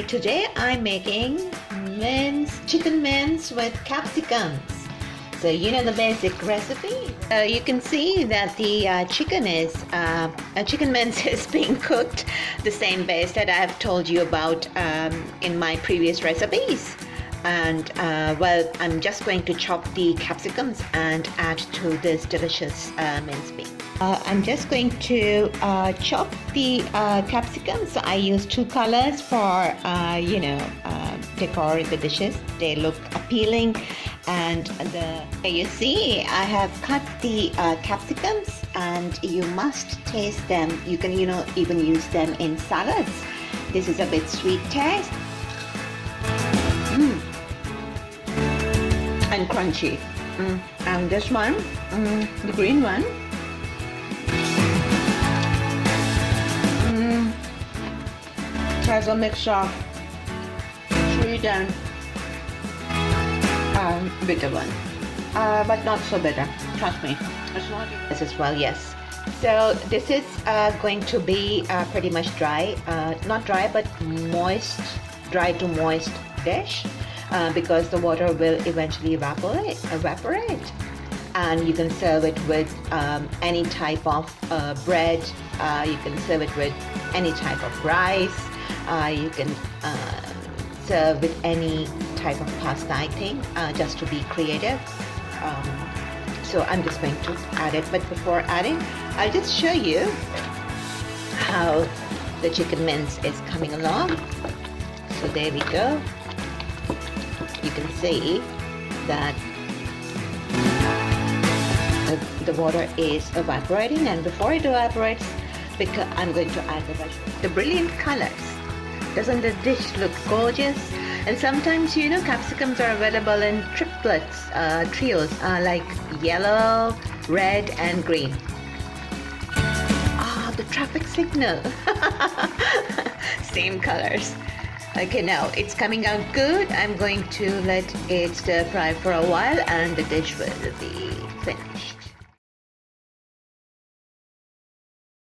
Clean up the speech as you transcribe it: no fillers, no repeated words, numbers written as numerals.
Today I'm making chicken mince with capsicums. So you know the basic recipe. You can see that the chicken mince is being cooked the same base that I have told you about in my previous recipes. And well, I'm just going to chop the capsicums and add to this delicious mince meat. I'm just going to chop the capsicums. I use two colors for decor the dishes. They look appealing, and you see I have cut the capsicums, and you must taste them. You can even use them in salads. This is a bit sweet taste. And crunchy. And this one, the green one, has a mix of sweet and bitter one, but not so bitter, trust me. It's not this as well. Yes, so this is going to be pretty much dry, not dry but moist, dry to moist dish. Because the water will eventually evaporate, and you can serve it with any type of bread. You can serve it with any type of rice. You can serve with any type of pasta, I think, just to be creative. So I'm just going to add it, but before adding, I'll just show you how the chicken mince is coming along. So there we go. You can see that the water is evaporating, and before it evaporates, because I'm going to add the brilliant colors. Doesn't the dish look gorgeous? And sometimes capsicums are available in triplets, trios, like yellow, red and green. The traffic signal. Same colors. Okay, now it's coming out good. I'm going to let it stir fry for a while, and the dish will be finished.